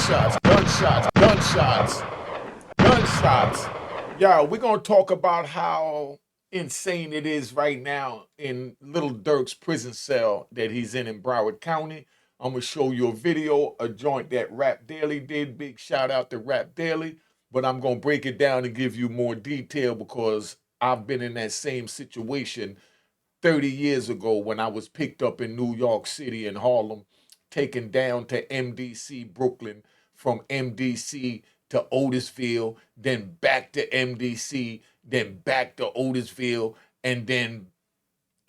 Gunshots, gunshots, gunshots, gunshots. Yo, we're going to talk about how insane it is right now in Lil Durk's prison cell that he's in Broward County. I'm going to show you a video, a joint that Rap Daily did. Big shout out to Rap Daily. But I'm going to break it down and give you more detail because I've been in that same situation 30 years ago when I was picked up in New York City in Harlem, taken down to MDC, Brooklyn, from MDC to Otisville, then back to MDC, then back to Otisville, and then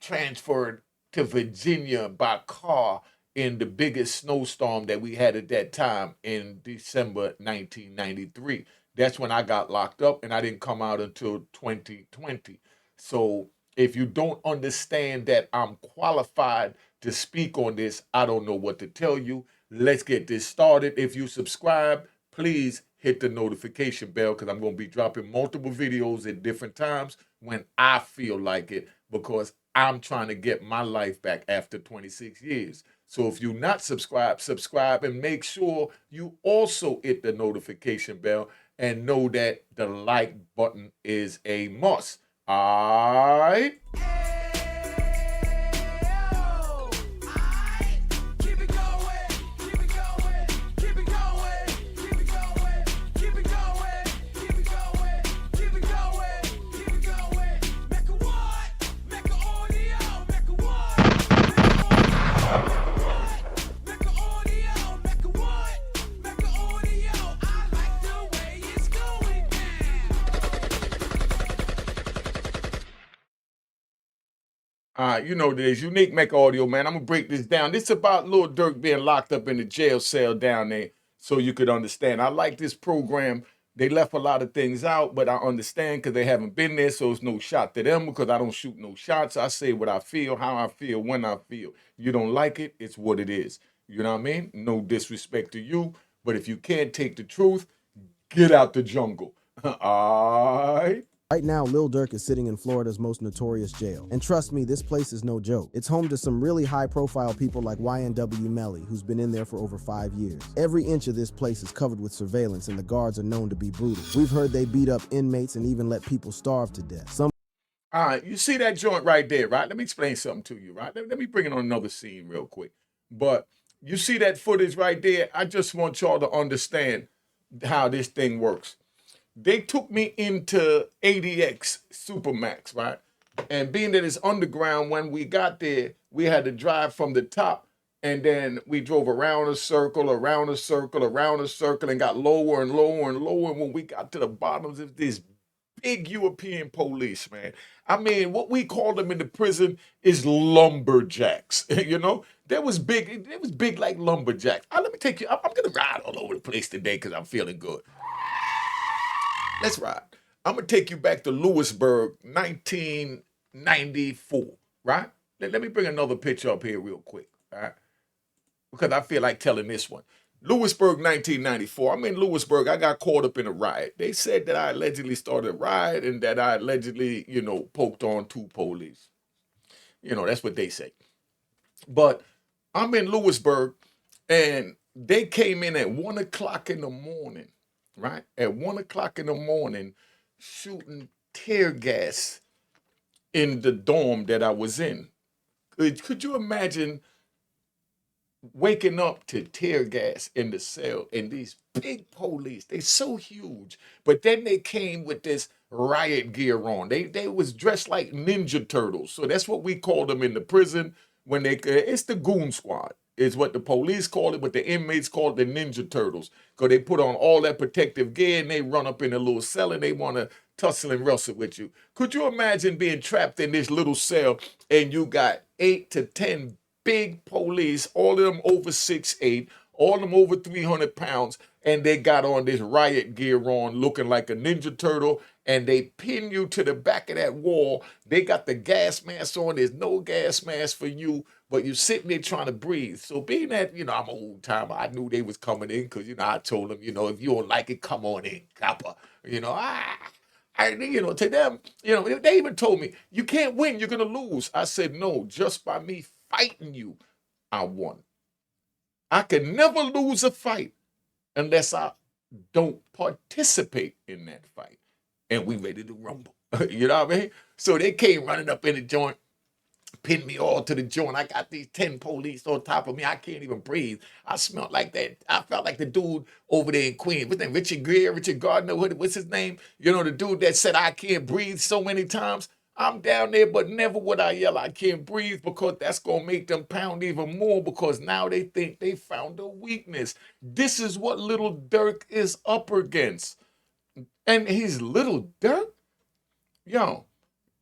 transferred to Virginia by car in the biggest snowstorm that we had at that time in December 1993. That's when I got locked up and I didn't come out until 2020. So if you don't understand that I'm qualified to speak on this, I don't know what to tell you. Let's get this started. If you subscribe, please hit the notification bell because I'm going to be dropping multiple videos at different times when I feel like it because I'm trying to get my life back after 26 years. So if you're not subscribed, subscribe and make sure you also hit the notification bell and know that the like button is a must. All right. You know, there's Unique Mecca audio, man. I'm going to break this down. This is about Lil Durk being locked up in the jail cell down there so you could understand. I like this program. They left a lot of things out, but I understand because they haven't been there, so it's no shot to them because I don't shoot no shots. I say what I feel, how I feel, when I feel. You don't like it, it's what it is. You know what I mean? No disrespect to you, but if you can't take the truth, get out the jungle. All right? Right now, Lil Durk is sitting in Florida's most notorious jail. And trust me, this place is no joke. It's home to some really high-profile people like YNW Melly, who's been in there for over 5 years. Every inch of this place is covered with surveillance, and the guards are known to be brutal. We've heard they beat up inmates and even let people starve to death. All right, you see that joint right there, right? Let me explain something to you, right? Let me bring it on another scene real quick. But you see that footage right there? I just want y'all to understand how this thing works. They took me into ADX Supermax, right? And being that it's underground, when we got there, we had to drive from the top, and then we drove around a circle, around a circle, around a circle, and got lower and lower and lower. And when we got to the bottoms of this big European police, man. I mean, what we called them in the prison is lumberjacks. You know, that was big. It was big like lumberjacks. Let me take you. I'm gonna ride all over the place today because I'm feeling good. Let's ride. I'm gonna take you back to Lewisburg, 1994. Right? Let me bring another picture up here real quick. All right, because I feel like telling this one. Lewisburg, 1994. I'm in Lewisburg. I got caught up in a riot. They said that I allegedly started a riot and that I allegedly, poked on 2 police. That's what they say. But I'm in Lewisburg, and they came in at 1 o'clock in the morning, right? At 1 o'clock in the morning, shooting tear gas in the dorm that I was in. Could you imagine waking up to tear gas in the cell and these big police? They so huge, but then they came with this riot gear on. They was dressed like Ninja Turtles, so that's what we called them in the prison. When it's the goon squad is what the police call it, but the inmates call it the Ninja Turtles because they put on all that protective gear and they run up in a little cell and they want to tussle and wrestle with you. Could you imagine being trapped in this little cell and you got 8 to 10 big police, all of them over 6'8", all of them over 300 pounds, and they got on this riot gear on looking like a Ninja Turtle, and they pin you to the back of that wall. They got the gas mask on. There's no gas mask for you, but you're sitting there trying to breathe. So being that, I'm an old timer, I knew they was coming in because, I told them, if you don't like it, come on in, copper. To them, they even told me, you can't win, you're going to lose. I said, no, just by me fighting you, I won. I can never lose a fight. unless I don't participate in that fight. And we ready to rumble. You know what I mean? So they came running up in the joint, pinned me all to the joint. I got these 10 police on top of me. I can't even breathe. I smelled like that. I felt like the dude over there in Queens. What's his name? Richard Gardner. What's his name? You know, the dude that said I can't breathe so many times. I'm down there, but never would I yell I can't breathe, because that's going to make them pound even more, because now they think they found a weakness. This is what Lil Durk is up against. And he's Lil Durk? Yo,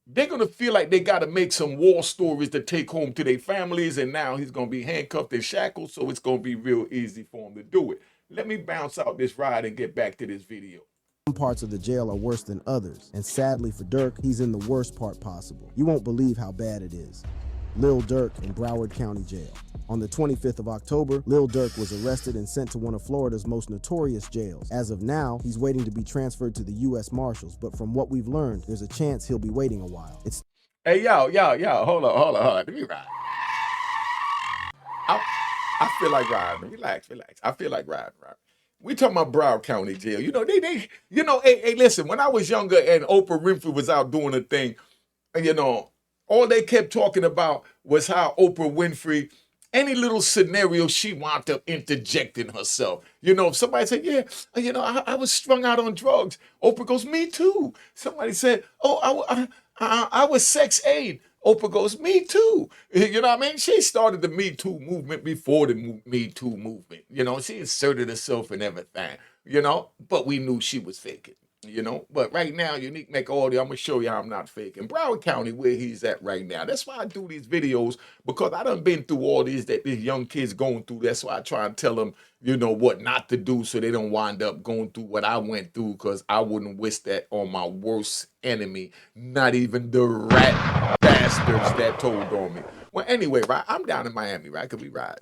they're going to feel like they got to make some war stories to take home to their families, and now he's going to be handcuffed and shackled, so it's going to be real easy for him to do it. Let me bounce out this ride and get back to this video. Some parts of the jail are worse than others, and sadly for Durk, he's in the worst part possible. You won't believe how bad it is. Lil Durk in Broward County Jail. On the 25th of October, Lil Durk was arrested and sent to one of Florida's most notorious jails. As of now, he's waiting to be transferred to the U.S. Marshals, but from what we've learned, there's a chance he'll be waiting a while. Hey, yo, hold on. Let me ride. I feel like riding. Relax. I feel like riding. We talking about Broward County Jail. You know, hey, listen, when I was younger and Oprah Winfrey was out doing a thing, you know, all they kept talking about was how Oprah Winfrey, any little scenario, she wound up interjecting herself. You know, if somebody said, yeah, you know, I was strung out on drugs, Oprah goes, me too. Somebody said, oh, I was sex aid. Oprah goes, me too. You know what I mean? She started the Me Too movement before the Me Too movement. You know, she inserted herself in everything, you know, but we knew she was faking. You know, but right now, Unique Mecca audio, I'm going to show you how I'm not faking. Broward County, where he's at right now. That's why I do these videos, because I done been through all these that these young kids going through. That's why I try and tell them, you know, what not to do, so they don't wind up going through what I went through, because I wouldn't wish that on my worst enemy, not even the rat bastards that told on me. Well, anyway, right, I'm down in Miami, right? Could we ride?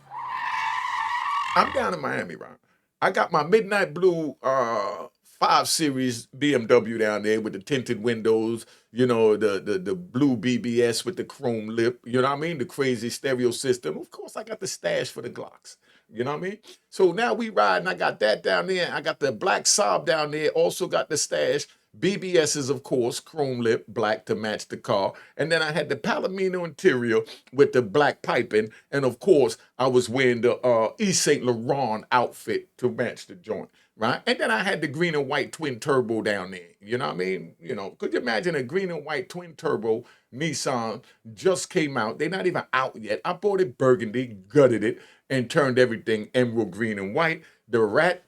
I'm down in Miami, right? I got my Midnight Blue 5 Series BMW down there with the tinted windows, you know, the blue BBS with the chrome lip, you know what I mean? The crazy stereo system. Of course, I got the stash for the Glocks, you know what I mean? So now we riding. I got that down there. I got the black Saab down there. Also got the stash. BBS's, of course, chrome lip, black to match the car. And then I had the Palomino interior with the black piping. And of course, I was wearing the East St. Laurent outfit to match the joint, right? And then I had the green and white twin turbo down there. You know what I mean? You know, could you imagine a green and white twin turbo Nissan just came out? They're not even out yet. I bought it burgundy, gutted it, and turned everything emerald green and white. The rat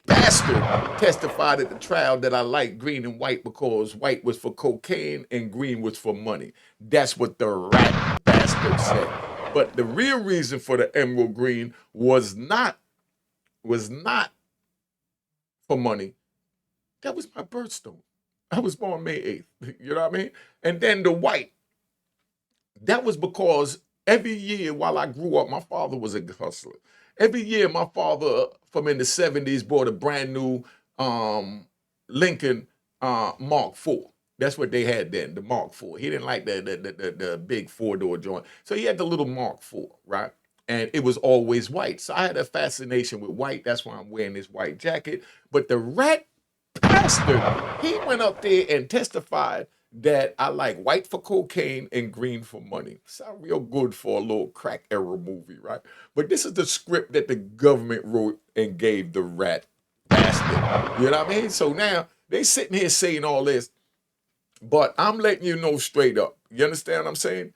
bastard testified at the trial that I like green and white because white was for cocaine and green was for money. That's what the rat bastard said. But the real reason for the emerald green was not for money. That was my birthstone. I was born May 8th. You know what I mean? And then the white, that was because every year while I grew up, my father was a hustler. Every year, my father from in the 70s bought a brand new Lincoln Mark IV. That's what they had then, the Mark IV. He didn't like the big 4-door joint. So he had the little Mark IV, right? And it was always white. So I had a fascination with white. That's why I'm wearing this white jacket. But the rat bastard, he went up there and testified that I like white for cocaine and green for money. Sound real good for a little crack era movie, right? But this is the script that the government wrote and gave the rat bastard. You know what I mean? So now they sitting here saying all this, but I'm letting you know straight up. You understand what I'm saying?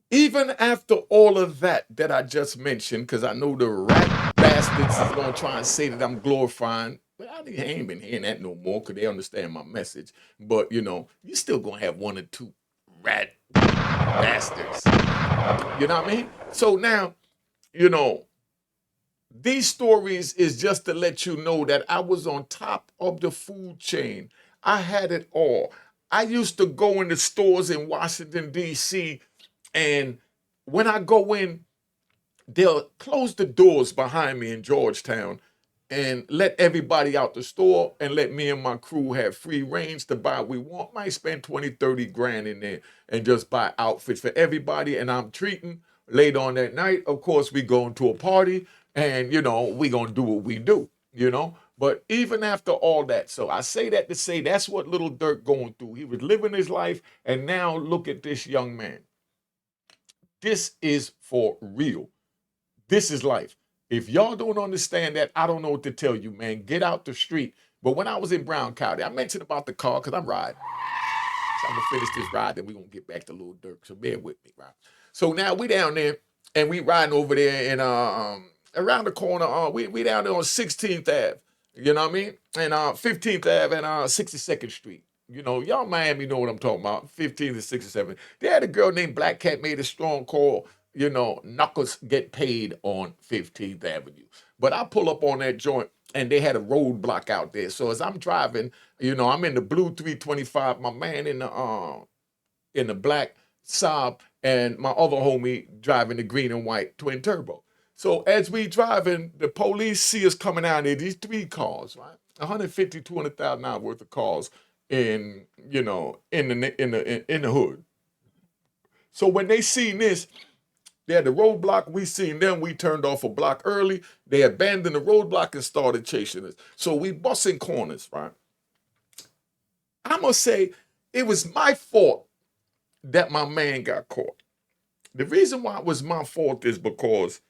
Even after all of that I just mentioned, because I know the rat bastards is going to try and say that I'm glorifying. But I ain't been hearing that no more because they understand my message. But, you know, you still going to have one or two rat bastards. You know what I mean? So now, you know, these stories is just to let you know that I was on top of the food chain. I had it all. I used to go in the stores in Washington, D.C., and when I go in, they'll close the doors behind me in Georgetown and let everybody out the store and let me and my crew have free range to buy what we want. Might spend 20, 30 grand in there and just buy outfits for everybody. And I'm treating later on that night. Of course, we going to a party. and we gonna do what we do. But even after all that, so I say that to say that's what Lil Durk going through. He was living his life, and now look at this young man. This is for real. This is life. If y'all don't understand that, I don't know what to tell you, man. Get out the street. But when I was in Brown County, I mentioned about the car because I'm riding. So I'm gonna finish this ride, then we're gonna get back to Lil Durk. So bear with me, right? So now we down there and we riding over there and around the corner, we down there on 16th Ave, you know what I mean? And 15th Ave and 62nd Street. Y'all Miami know what I'm talking about. 15th and 67th. They had a girl named Black Cat made a strong call, knuckles get paid on 15th Avenue. But I pull up on that joint and they had a roadblock out there. So as I'm driving, I'm in the blue 325, my man in the black Saab, and my other homie driving the green and white twin turbo. So as we driving, the police see us coming out there, these three cars, right? 150, 200,000 dollars worth of cars in the hood. So when they seen this, they had the roadblock, we seen them, we turned off a block early, they abandoned the roadblock and started chasing us. So we busting corners, right? I must say, it was my fault that my man got caught. The reason why it was my fault is because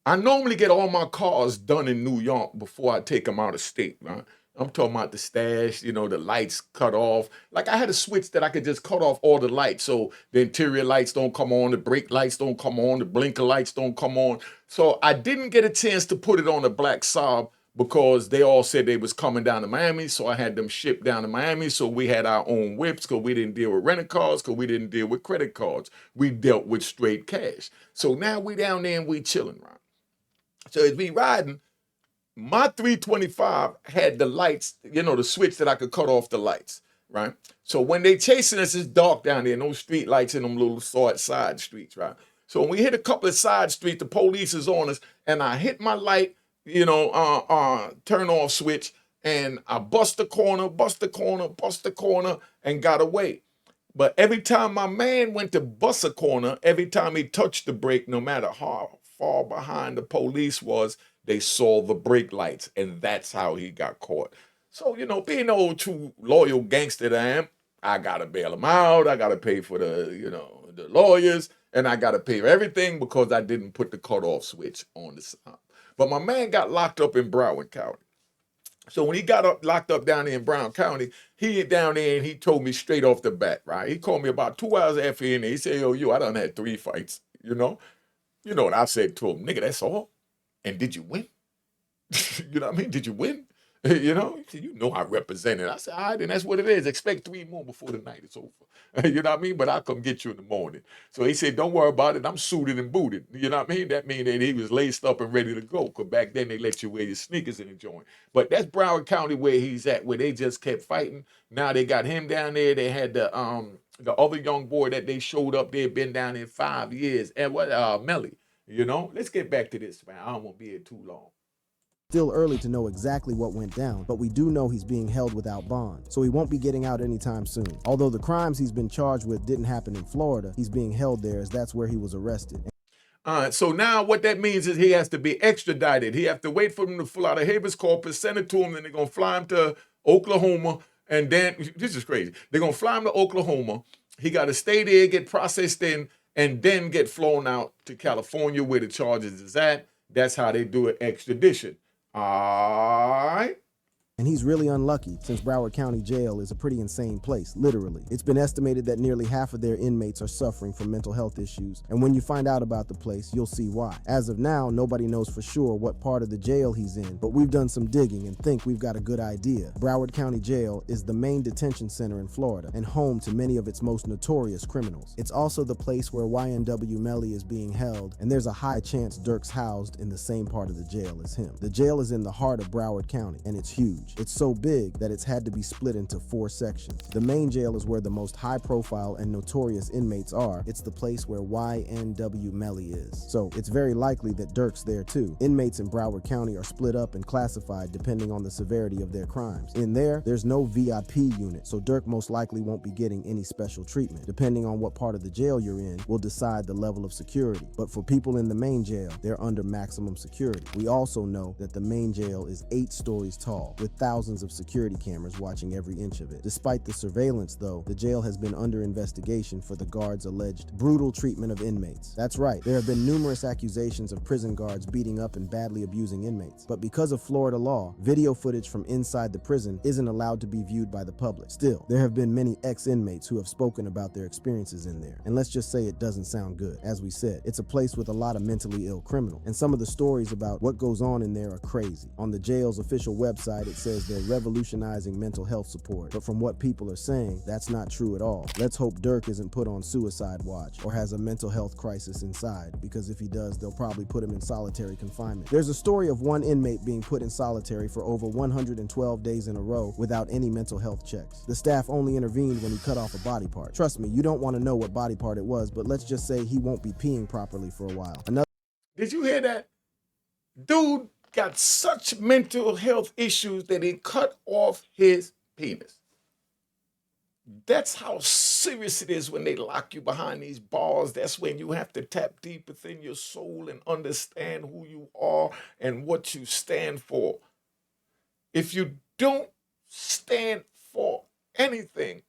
I normally get all my cars done in New York before I take them out of state, right? I'm talking about the stash, the lights cut off. Like I had a switch that I could just cut off all the lights so the interior lights don't come on, the brake lights don't come on, the blinker lights don't come on. So I didn't get a chance to put it on a black Saab because they all said they was coming down to Miami, so I had them shipped down to Miami, so we had our own whips because we didn't deal with rental cars, because we didn't deal with credit cards. We dealt with straight cash. So now we down there and we chilling, right? So as we riding, my 325 had the lights, the switch that I could cut off the lights, right? So when they chasing us, it's dark down there, no street lights in them little side streets, right? So when we hit a couple of side streets, the police is on us, and I hit my light, turn off switch, and I bust the corner, and got away. But every time my man went to bust a corner, every time he touched the brake, no matter how far behind the police was, they saw the brake lights, and that's how he got caught. So, being the old true loyal gangster that I am, I gotta bail him out, I gotta pay for the lawyers, and I gotta pay for everything because I didn't put the cutoff switch on the side. But my man got locked up in Broward County. So when he got locked up down there in Brown County, he down there and he told me straight off the bat, right? He called me about 2 hours after in there. He said, yo, I done had 3 fights, You know what I said to him? Nigga, that's all? And did you win? You know what I mean? Did you win? He said, I represented. I said, all right, then that's what it is. Expect 3 more before the night is over. You know what I mean? But I'll come get you in the morning. So he said, don't worry about it. I'm suited and booted. You know what I mean? That means that he was laced up and ready to go. Because back then they let you wear your sneakers in the joint. But that's Broward County where he's at, where they just kept fighting. Now they got him down there. They had the other young boy that they showed up there, been down there 5 years. And Melly. Let's get back to this, man. I don't want to be here too long. Still early to know exactly what went down, but we do know he's being held without bond, so he won't be getting out anytime soon. Although the crimes he's been charged with didn't happen in Florida, he's being held there as that's where he was arrested. All right, so now what that means is he has to be extradited. He has to wait for them to fill out a habeas corpus, send it to him, then they're going to fly him to Oklahoma, and then, this is crazy, they're going to fly him to Oklahoma. He got to stay there, get processed in, and then get flown out to California where the charges is at. That's how they do it, extradition. All right. And he's really unlucky, since Broward County Jail is a pretty insane place, literally. It's been estimated that nearly half of their inmates are suffering from mental health issues, and when you find out about the place, you'll see why. As of now, nobody knows for sure what part of the jail he's in, but we've done some digging and think we've got a good idea. Broward County Jail is the main detention center in Florida and home to many of its most notorious criminals. It's also the place where YNW Melly is being held, and there's a high chance Durk's housed in the same part of the jail as him. The jail is in the heart of Broward County, and it's huge. huge. It's so big that it's had to be split into 4 sections. The main jail is where the most high-profile and notorious inmates are. It's the place where YNW Melly is. So it's very likely that Durk's there too. Inmates in Broward County are split up and classified depending on the severity of their crimes. In there's no VIP unit, so Durk most likely won't be getting any special treatment. Depending on what part of the jail you're in will decide the level of security. But for people in the main jail, they're under maximum security. We also know that the main jail is 8 stories tall, with thousands of security cameras watching every inch of it. Despite the surveillance, though, the jail has been under investigation for the guards' alleged brutal treatment of inmates. That's right, there have been numerous accusations of prison guards beating up and badly abusing inmates. But because of Florida law, video footage from inside the prison isn't allowed to be viewed by the public. Still, there have been many ex-inmates who have spoken about their experiences in there. And let's just say it doesn't sound good. As we said, it's a place with a lot of mentally ill criminals. And some of the stories about what goes on in there are crazy. On the jail's official website, it says they're revolutionizing mental health support. But from what people are saying, that's not true at all. Let's hope Durk isn't put on suicide watch or has a mental health crisis inside, because if he does, they'll probably put him in solitary confinement. There's a story of one inmate being put in solitary for over 112 days in a row without any mental health checks. The staff only intervened when he cut off a body part. Trust me, you don't want to know what body part it was, but let's just say he won't be peeing properly for a while. Did you hear that? Dude got such mental health issues that he cut off his penis. That's how serious it is when they lock you behind these bars. That's when you have to tap deep within your soul and understand who you are and what you stand for. If you don't stand for anything,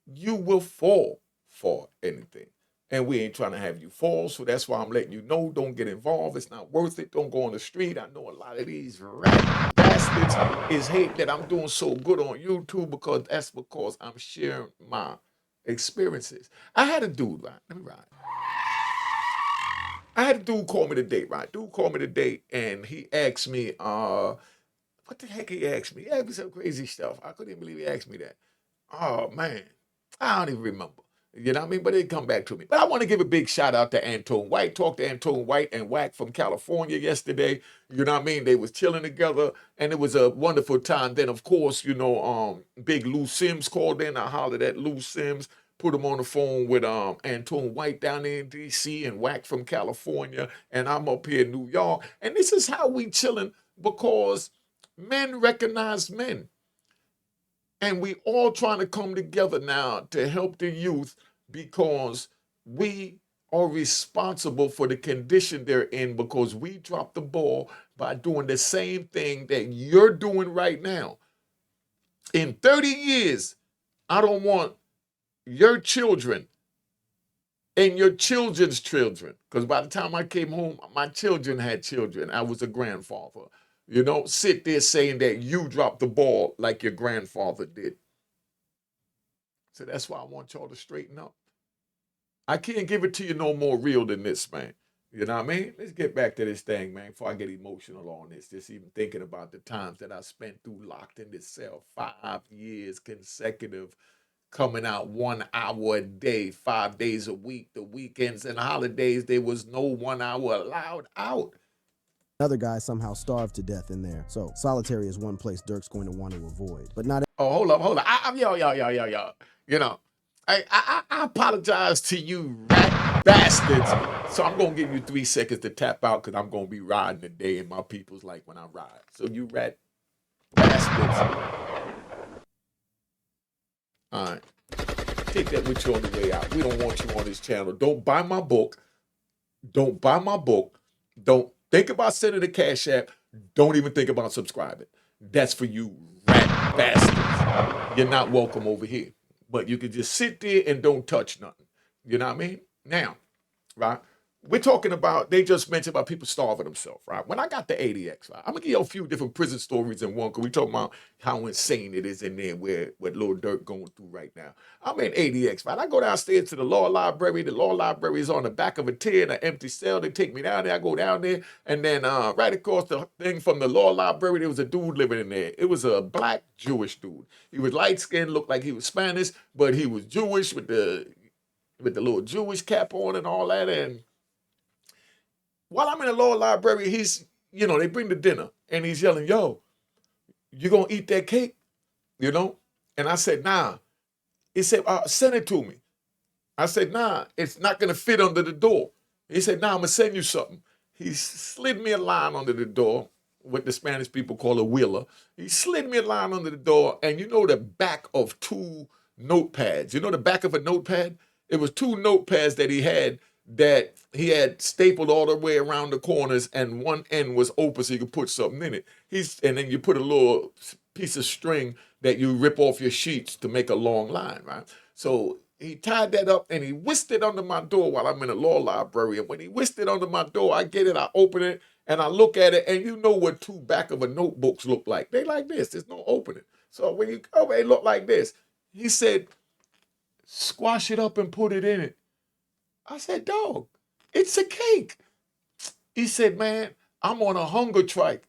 you will fall for anything. And we ain't trying to have you fall, so that's why I'm letting you know, don't get involved. It's not worth it. Don't go on the street. I know a lot of these rat bastards is hate that I'm doing so good on YouTube because I'm sharing my experiences. I had a dude, right? Let me ride. I had a dude call me today, right? Dude called me today, and he asked me, what the heck he asked me? He asked me some crazy stuff. I couldn't even believe he asked me that. Oh, man. I don't even remember. You know what I mean? But it come back to me. But I want to give a big shout out to Antone White. Talked to Antone White and Wack from California yesterday. You know what I mean? They was chilling together, and it was a wonderful time. Then, of course, you know, Big Lou Sims called in. I hollered at Lou Sims, put him on the phone with Antone White down there in D.C. and Wack from California, and I'm up here in New York. And this is how we chilling, because men recognize men. And we all trying to come together now to help the youth, because we are responsible for the condition they're in, because we dropped the ball by doing the same thing that you're doing right now. In 30 years, I don't want your children and your children's children, because by the time I came home, my children had children. I was a grandfather. You know, sit there saying that you dropped the ball like your grandfather did. So that's why I want y'all to straighten up. I can't give it to you no more real than this, man. You know what I mean? Let's get back to this thing, man, before I get emotional on this. Just even thinking about the times that I spent through locked in this cell, 5 years consecutive, coming out 1 hour a day, 5 days a week. The weekends and holidays, there was no 1 hour allowed out. Another guy somehow starved to death in there. So solitary is one place Durk's going to want to avoid. But not. Oh, hold up. Yo. You know, I apologize to you rat bastards. So I'm going to give you 3 seconds to tap out, because I'm going to be riding today, and my people's like when I ride. So you rat bastards. All right. Take that with you on the way out. We don't want you on this channel. Don't buy my book. Don't buy my book. Don't think about sending a Cash App. Don't even think about subscribing. That's for you rat bastards. You're not welcome over here. But you can just sit there and don't touch nothing. You know what I mean? Now, right? We're talking about, they just mentioned about people starving themselves, right? When I got the ADX, right, I'm going to give you a few different prison stories in one, because we talking about how insane it is in there, what Lil Durk going through right now. I'm in ADX, right? I go downstairs to the law library. The law library is on the back of a tier in an empty cell. They take me down there. I go down there, and then right across the thing from the law library, there was a dude living in there. It was a black Jewish dude. He was light-skinned, looked like he was Spanish, but he was Jewish with the little Jewish cap on and all that. And while I'm in the law library, he's, you know, they bring the dinner, and he's yelling, yo, you gonna eat that cake? You know? And I said, nah. He said, send it to me. I said, nah, it's not gonna fit under the door. He said, nah, I'm gonna send you something. He slid me a line under the door, what the Spanish people call a wheeler. He slid me a line under the door, and you know the back of two notepads. You know the back of a notepad? It was two notepads that he had stapled all the way around the corners, and one end was open so you could put something in it. And then you put a little piece of string that you rip off your sheets to make a long line, right? So he tied that up and he whisked it under my door while I'm in the law library. And when he whisked it under my door, I get it, I open it, and I look at it, and you know what two back of a notebooks look like. They like this. There's no opening. So when you come, they look like this. He said, squash it up and put it in it. I said, dog, it's a cake. He said, man, I'm on a hunger strike.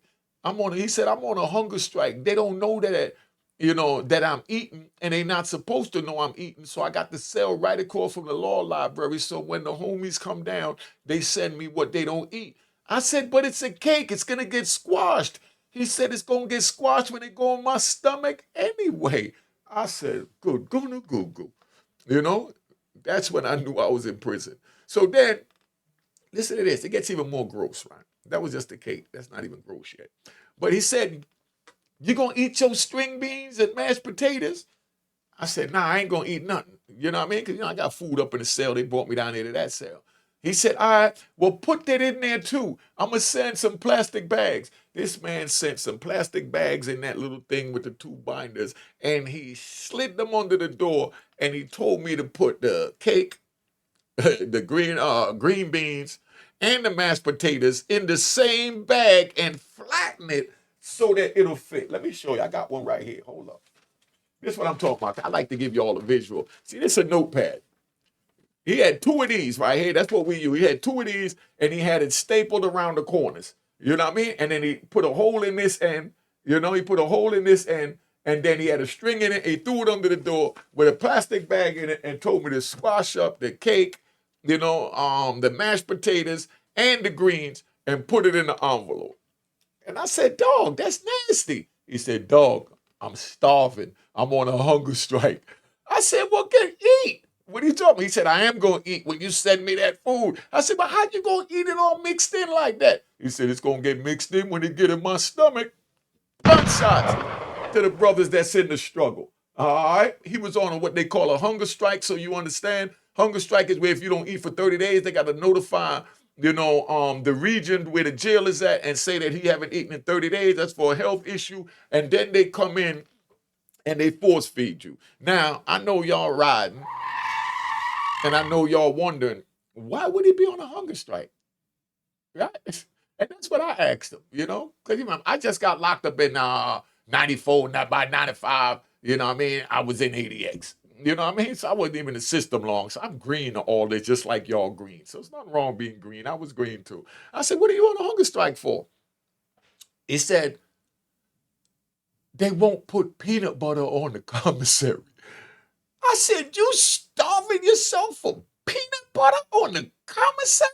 He said, I'm on a hunger strike. They don't know that, that I'm eating, and they not supposed to know I'm eating. So I got the cell right across from the law library. So when the homies come down, they send me what they don't eat. I said, but it's a cake. It's going to get squashed. He said, it's going to get squashed when it go in my stomach anyway. I said, good, gonna goo. That's when I knew I was in prison. So then, listen to this. It gets even more gross, right? That was just the cake. That's not even gross yet. But he said, you going to eat your string beans and mashed potatoes? I said, nah, I ain't going to eat nothing. You know what I mean? Because, I got food up in the cell. They brought me down there to that cell. He said, all right, well, put that in there too. I'm going to send some plastic bags. This man sent some plastic bags in that little thing with the two binders, and he slid them under the door, and he told me to put the cake, the green beans, and the mashed potatoes in the same bag and flatten it so that it'll fit. Let me show you. I got one right here. Hold up. This is what I'm talking about. I like to give you all a visual. See, this is a notepad. He had two of these right here. That's what we use. He had two of these, and he had it stapled around the corners. You know what I mean? And then he put a hole in this end. He put a hole in this end, and then he had a string in it. He threw it under the door with a plastic bag in it and told me to squash up the cake, the mashed potatoes and the greens and put it in the envelope. And I said, dog, that's nasty. He said, dog, I'm starving. I'm on a hunger strike. I said, well, eat. What are you talking about? He said, I am going to eat when you send me that food. I said, but how you going to eat it all mixed in like that? He said, it's going to get mixed in when it get in my stomach. Gunshots to the brothers that's in the struggle. All right? He was on what they call a hunger strike, so you understand. Hunger strike is where if you don't eat for 30 days, they got to notify, the region where the jail is at and say that he haven't eaten in 30 days. That's for a health issue. And then they come in and they force feed you. Now, I know y'all riding. And I know y'all wondering, why would he be on a hunger strike? Right? And that's what I asked him, because I just got locked up in 94, not by 95, I was in 80X. You know what I mean? So I wasn't even in the system long. So I'm green to all this, just like y'all green. So it's nothing wrong being green. I was green too. I said, what are you on a hunger strike for? He said, they won't put peanut butter on the commissary. I said, you starving yourself for peanut butter on the commissary?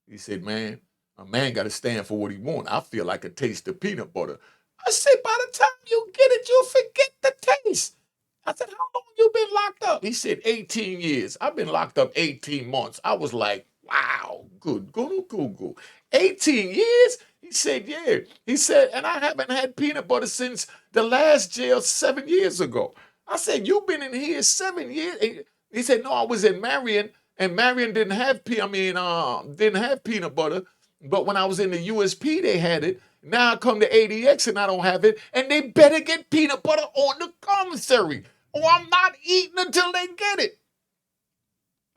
He said, man, a man got to stand for what he wants. I feel like a taste of peanut butter. I said, by the time you get it, you'll forget the taste. I said, how long you been locked up? He said, 18 years. I've been locked up 18 months. I was like, wow, good, Google. 18 years? He said, yeah. He said, and I haven't had peanut butter since the last jail 7 years ago. I said, you've been in here 7 years? He said, no, I was in Marion, and Marion didn't have peanut butter. But when I was in the USP, they had it. Now I come to ADX and I don't have it. And they better get peanut butter on the commissary, or I'm not eating until they get it.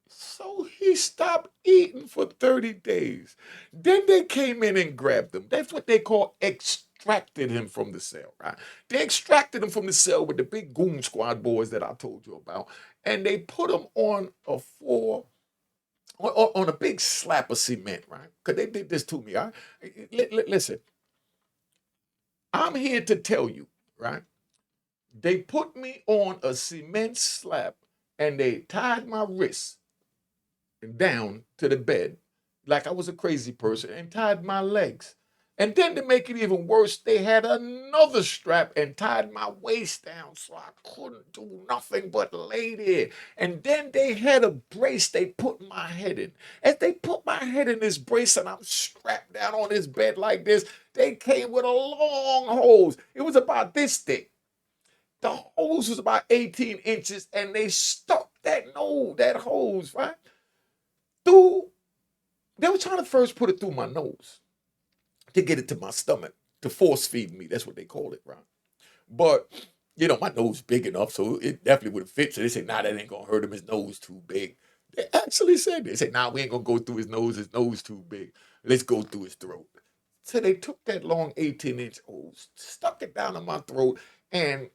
So he stopped eating for 30 days. Then they came in and grabbed him. That's what they call extracted him from the cell, right? They extracted him from the cell with the big goon squad boys that I told you about. And they put him on a floor, on a big slab of cement, right? Because they did this to me, all right? Listen, I'm here to tell you, right? They put me on a cement slab and they tied my wrists down to the bed like I was a crazy person and tied my legs. And then to make it even worse, they had another strap and tied my waist down so I couldn't do nothing but lay there. And then they had a brace they put my head in. As they put my head in this brace and I'm strapped down on this bed like this, they came with a long hose. It was about this thick. The hose was about 18 inches and they stuck that hose, right? Through, they were trying to first put it through my nose to get it to my stomach, to force feed me. That's what they call it, right? But, my nose big enough, so it definitely would have fit. So they said, nah, that ain't gonna hurt him. His nose too big. They actually said, they said, nah, we ain't gonna go through his nose too big. Let's go through his throat. So they took that long 18-inch hose, stuck it down in my throat, and,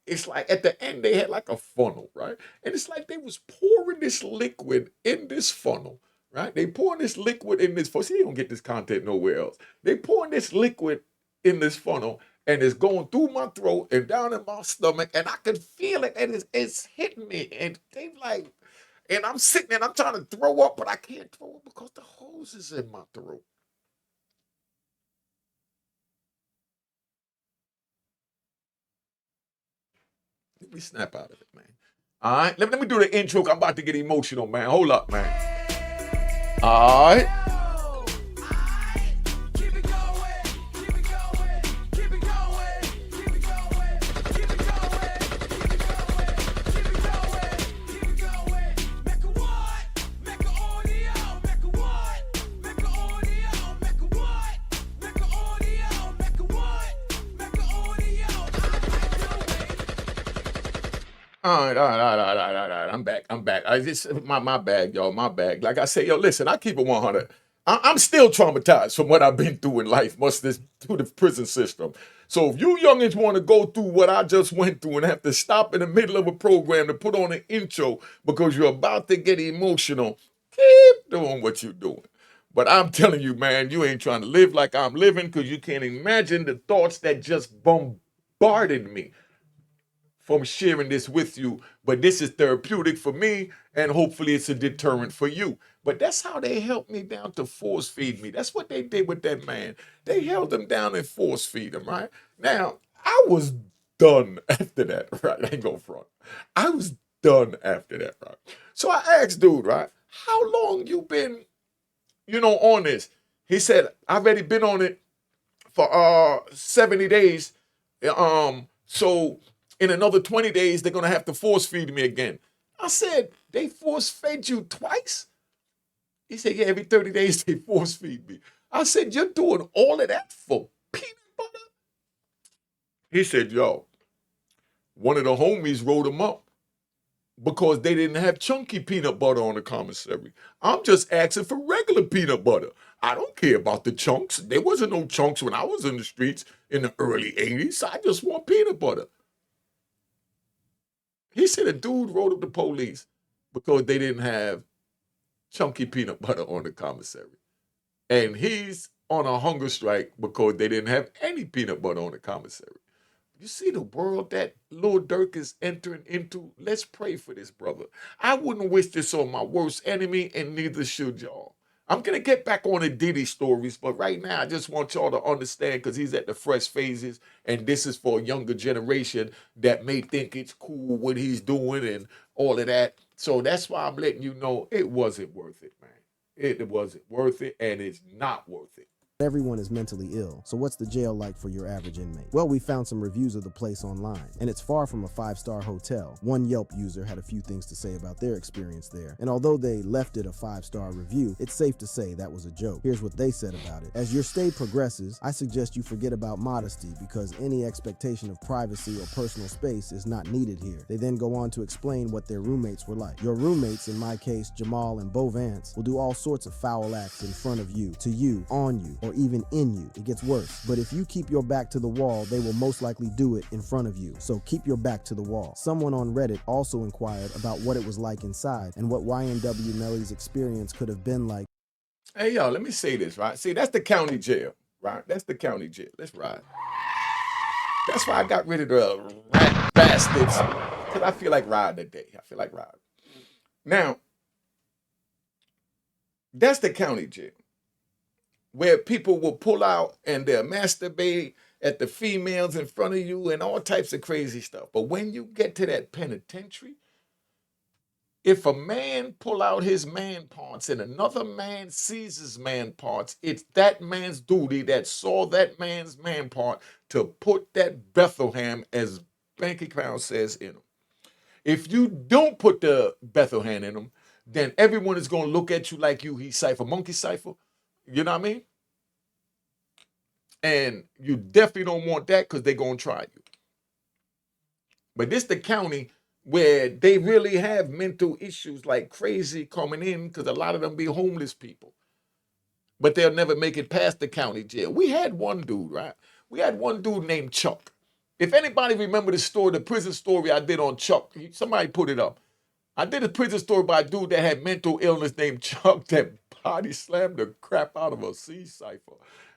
it's like at the end they had like a funnel, right? And it's like they was pouring this liquid in this funnel, right? They pouring this liquid in this funnel. See, you don't get this content nowhere else. They pouring this liquid in this funnel, and it's going through my throat and down in my stomach, and I can feel it, and it's hitting me. And they like, and I'm sitting and I'm trying to throw up, but I can't throw up because the hose is in my throat. Let me snap out of it, man. All right, let me do the intro. I'm about to get emotional, man. Hold up, man. All right. All right. I'm back. I just my bag, y'all. My bag. Like I say, yo, listen. I keep it 100. I'm still traumatized from what I've been through in life, much this through the prison system. So if you youngins want to go through what I just went through and have to stop in the middle of a program to put on an intro because you're about to get emotional, keep doing what you're doing. But I'm telling you, man, you ain't trying to live like I'm living because you can't imagine the thoughts that just bombarded me from sharing this with you, but this is therapeutic for me, and hopefully it's a deterrent for you. But that's how they helped me down to force feed me. That's what they did with that man. They held him down and force feed him, right? Now, I was done after that, right? I ain't gonna front. I was done after that, right? So I asked dude, right, how long you been, on this? He said, I've already been on it for 70 days. So in another 20 days, they're gonna have to force feed me again. I said, they force fed you twice? He said, yeah, every 30 days they force feed me. I said, you're doing all of that for peanut butter? He said, yo, one of the homies wrote him up because they didn't have chunky peanut butter on the commissary. I'm just asking for regular peanut butter. I don't care about the chunks. There wasn't no chunks when I was in the streets in the early 80s. I just want peanut butter. He said a dude wrote up the police because they didn't have chunky peanut butter on the commissary. And he's on a hunger strike because they didn't have any peanut butter on the commissary. You see the world that Lil Durk is entering into? Let's pray for this brother. I wouldn't wish this on my worst enemy, and neither should y'all. I'm going to get back on the Diddy stories, but right now I just want y'all to understand because he's at the fresh phases, and this is for a younger generation that may think it's cool what he's doing and all of that. So that's why I'm letting you know it wasn't worth it, man. It wasn't worth it, and it's not worth it. Everyone is mentally ill, so what's the jail like for your average inmate? Well, we found some reviews of the place online, and it's far from a 5-star hotel. One Yelp user had a few things to say about their experience there, and although they left it a 5-star review, it's safe to say that was a joke. Here's what they said about it. As your stay progresses, I suggest you forget about modesty because any expectation of privacy or personal space is not needed here. They then go on to explain what their roommates were like. Your roommates, in my case, Jamal and Bo Vance, will do all sorts of foul acts in front of you, to you, on you, or even in you. It gets worse. But if you keep your back to the wall, they will most likely do it in front of you. So keep your back to the wall. Someone on Reddit also inquired about what it was like inside and what YNW Melly's experience could have been like. Hey, y'all, let me say this, right? See, that's the county jail, right? That's the county jail. Let's ride. That's why I got rid of the rat bastards, because I feel like riding today. I feel like riding. Now, that's the county jail. where people will pull out and they'll masturbate at the females in front of you and all types of crazy stuff. But when you get to that penitentiary, if a man pull out his man parts and another man sees his man parts, it's that man's duty that saw that man's man part to put that Bethlehem, as Banky Crown says, in him. If you don't put the Bethlehem in him, then everyone is going to look at you like he cipher, monkey cipher. You know what I mean? And you definitely don't want that because they're going to try you. But this the county where they really have mental issues like crazy coming in because a lot of them be homeless people. But they'll never make it past the county jail. We had one dude, right? We had one dude named Chuck. If anybody remember the story, the prison story I did on Chuck, somebody put it up. I did a prison story by a dude that had mental illness named Chuck that body slammed the crap out of a C cipher.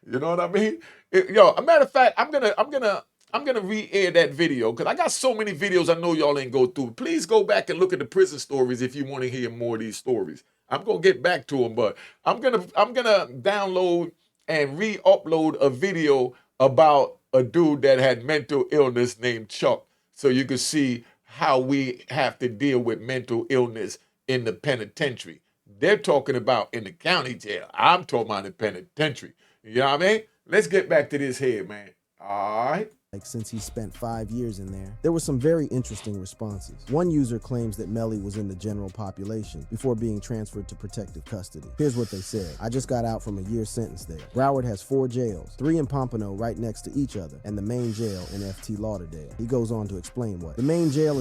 You know what I mean? A matter of fact, I'm gonna re-air that video because I got so many videos I know y'all ain't go through. Please go back and look at the prison stories if you want to hear more of these stories. I'm gonna get back to them, but I'm gonna download and re-upload a video about a dude that had mental illness named Chuck, so you can see how we have to deal with mental illness in the penitentiary. They're talking about in the county jail. I'm talking about the penitentiary. You know what I mean? Let's get back to this here, man. All right. Like since he spent 5 years in there. There were some very interesting responses. One user claims that Melly was in the general population before being transferred to protective custody. Here's what they said. I just got out from a year sentence there. Broward has 4 jails, 3 in Pompano right next to each other, and the main jail in FT Lauderdale. He goes on to explain what. The main jail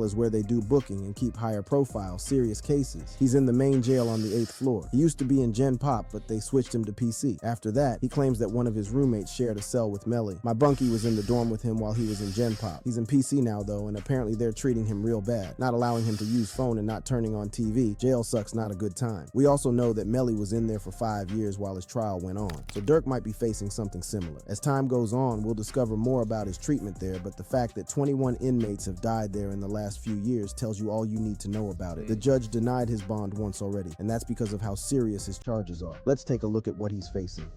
is where they do booking and keep higher profile, serious cases. He's in the main jail on the 8th floor. He used to be in Gen Pop, but they switched him to PC. After that, he claims that one of his roommates shared a cell with Melly. My bunkie was in the dorm with him while he was in Gen Pop. He's in PC now though, and apparently they're treating him real bad, not allowing him to use phone and not turning on TV. Jail sucks, not a good time. We also know that Melly was in there for 5 years while his trial went on, so Durk might be facing something similar. As time goes on, we'll discover more about his treatment there, but the fact that 21 inmates have died there in the last few years tells you all you need to know about it. The judge denied his bond once already, and that's because of how serious his charges are. Let's take a look at what he's facing.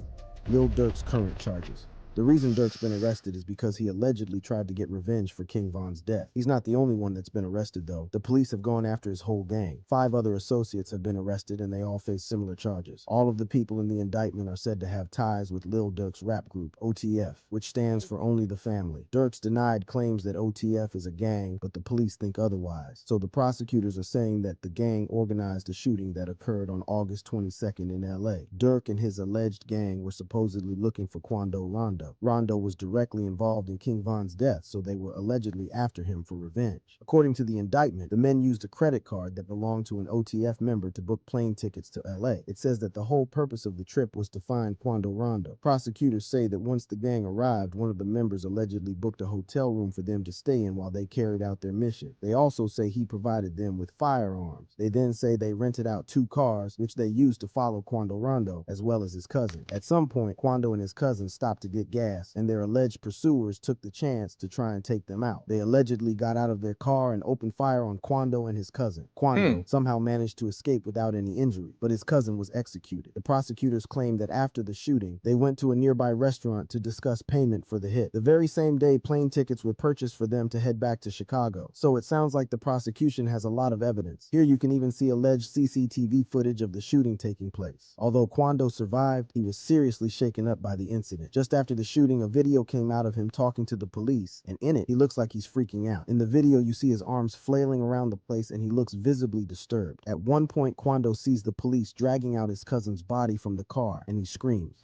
Lil Durk's current charges. The reason Durk's been arrested is because he allegedly tried to get revenge for King Von's death. He's not the only one that's been arrested though. The police have gone after his whole gang. 5 other associates have been arrested and they all face similar charges. All of the people in the indictment are said to have ties with Lil Durk's rap group, OTF, which stands for Only the Family. Durk's denied claims that OTF is a gang, but the police think otherwise. So the prosecutors are saying that the gang organized a shooting that occurred on August 22nd in LA. Durk and his alleged gang were supposedly looking for Quando Rondo. Rondo was directly involved in King Von's death, so they were allegedly after him for revenge. According to the indictment, the men used a credit card that belonged to an OTF member to book plane tickets to LA. It says that the whole purpose of the trip was to find Quando Rondo. Prosecutors say that once the gang arrived, one of the members allegedly booked a hotel room for them to stay in while they carried out their mission. They also say he provided them with firearms. They then say they rented out 2 cars, which they used to follow Quando Rondo, as well as his cousin. At some point, Quando and his cousin stopped to get gas, and their alleged pursuers took the chance to try and take them out. They allegedly got out of their car and opened fire on Quando and his cousin. Quando somehow managed to escape without any injury, but his cousin was executed. The prosecutors claim that after the shooting, they went to a nearby restaurant to discuss payment for the hit. The very same day, plane tickets were purchased for them to head back to Chicago. So it sounds like the prosecution has a lot of evidence. Here you can even see alleged CCTV footage of the shooting taking place. Although Quando survived, he was seriously shaken up by the incident. Just after the shooting, a video came out of him talking to the police, and in it, he looks like he's freaking out. In the video, you see his arms flailing around the place, and he looks visibly disturbed. At one point, Quando sees the police dragging out his cousin's body from the car, and he screams.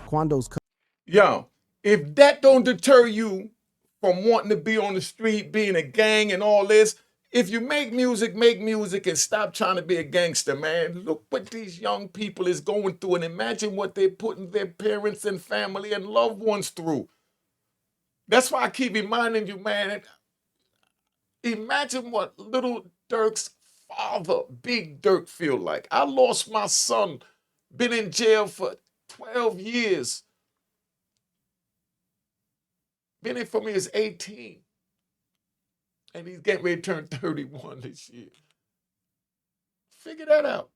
Quando's Yo, if that don't deter you from wanting to be on the street, being a gang and all this, if you make music and stop trying to be a gangster, man. Look what these young people is going through and imagine what they're putting their parents and family and loved ones through. That's why I keep reminding you, man, imagine what little Durk's father, Big Durk, feel like. I lost my son Been in jail for 12 years. Been in for me as 18. And he's getting ready to turn 31 this year. Figure that out.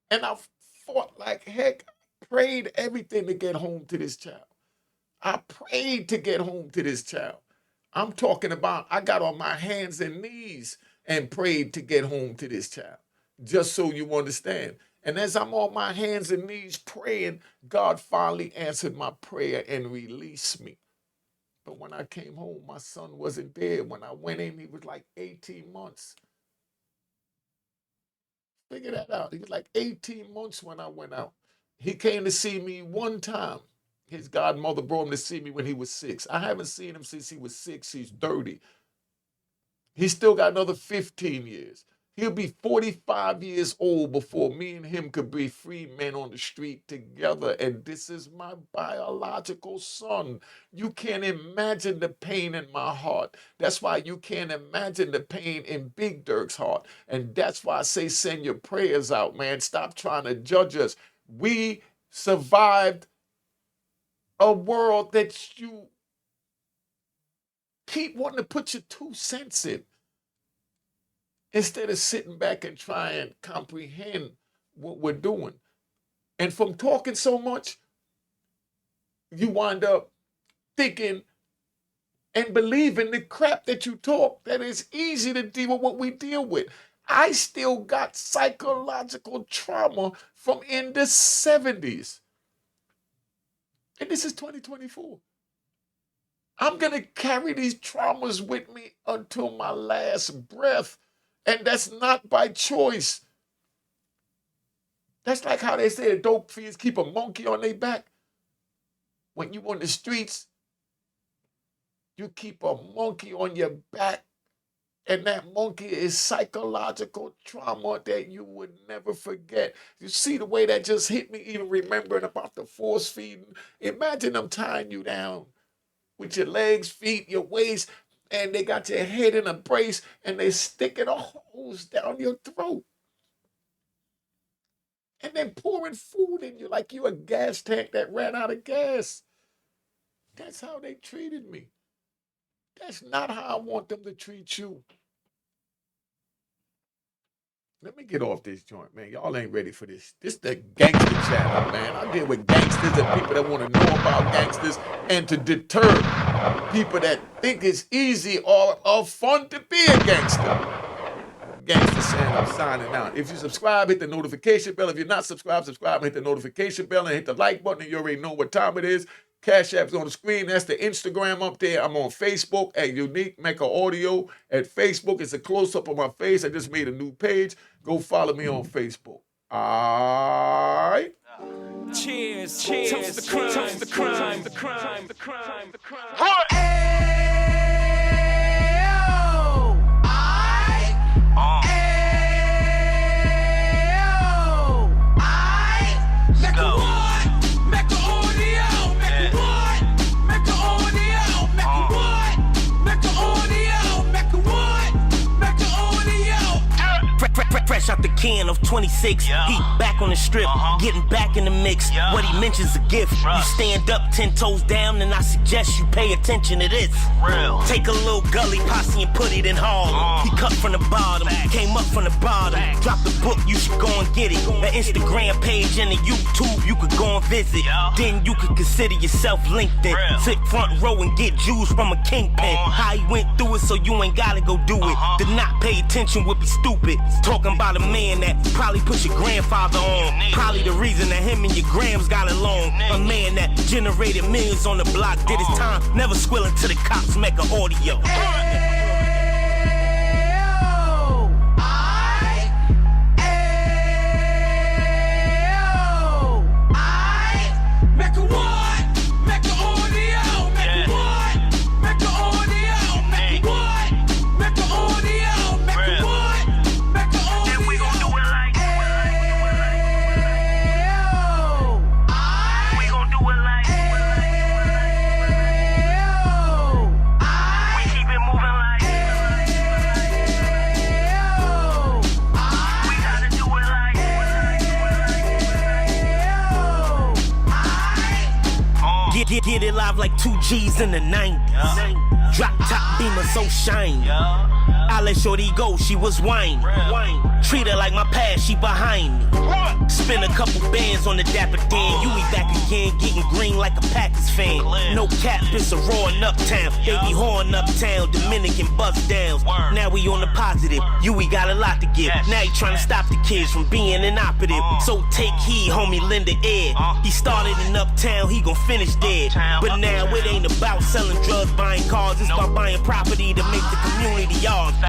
And I fought like heck. Prayed everything to get home to this child. I prayed to get home to this child. I'm talking about I got on my hands and knees and prayed to get home to this child. Just so you understand. And as I'm on my hands and knees praying, God finally answered my prayer and released me. But when I came home, my son wasn't there. When I went in, he was like 18 months. Figure that out. He was like 18 months when I went out. He came to see me one time. His godmother brought him to see me when he was 6. I haven't seen him since he was 6. He's 30. He's still got another 15 years. He'll be 45 years old before me and him could be free men on the street together. And this is my biological son. You can't imagine the pain in my heart. That's why you can't imagine the pain in Big Durk's heart. And that's why I say send your prayers out, man. Stop trying to judge us. We survived a world that you keep wanting to put your 2 cents in instead of sitting back and try and comprehend what we're doing. And from talking so much, you wind up thinking and believing the crap that you talk, that it's easy to deal with what we deal with. I still got psychological trauma from in the 70s. And this is 2024. I'm going to carry these traumas with me until my last breath. And that's not by choice. That's like how they say the dope fiends keep a monkey on their back. When you on the streets, you keep a monkey on your back. And that monkey is psychological trauma that you would never forget. You see the way that just hit me, even remembering about the force feeding. Imagine them tying you down with your legs, feet, your waist, and they got your head in a brace, and they sticking a hose down your throat. And then pouring food in you like you a gas tank that ran out of gas. That's how they treated me. That's not how I want them to treat you. Let me get off this joint, man. Y'all ain't ready for this. This is the gangster channel, man. I deal with gangsters and people that want to know about gangsters and to deter people that think it's easy or fun to be a gangster. Gangster saying I'm signing out. If you subscribe, hit the notification bell. If you're not subscribed, subscribe and hit the notification bell and hit the like button. And you already know what time it is. Cash App's on the screen. That's the Instagram up there. I'm on Facebook at Unique Mecca Audio. At Facebook, it's a close-up of my face. I just made a new page. Go follow me on Facebook. All right. Cheers, cheers, toast the crime, toast the crime, the crime, the crime, the crime. Fresh out the can of 26, yeah. Heat back on the strip, getting back in the mix. Yeah. What he mentions a gift. You stand up 10 toes down, and I suggest you pay attention to this. Real. Take a little gully posse and put it in Harlem. He cut from the bottom, came up from the bottom. Drop the book, you should go and get it. The Instagram page and the YouTube, you could go and visit. Yeah. Then you could consider yourself LinkedIn. Real. Sit front row and get Jews from a kingpin. How he went through it, so you ain't gotta go do it. To not pay attention would be stupid. Talking about a man that probably put your grandfather on. Probably the reason that him and your grams got along. A man that generated millions on the block, did his time, never squilling to the cops, Mecca Audio. Get it live like 2 G's in the 90s. Drop top beamer so shiny. I let shorty go, she was whining. Treat her like my past, she behind me. Spin a couple bands on the Dapper Dan. You be back again, getting green like a Packers fan. No cap, it's a raw in Uptown. Baby horn Uptown, Dominican bust downs. Now we on the positive, we got a lot to give. Now he trying to stop the kids from being inoperative. So take heed, homie, lend an ear. He started in Uptown, he gon' finish dead. But now it ain't about selling drugs, buying cars. It's about buying property to make the community ours.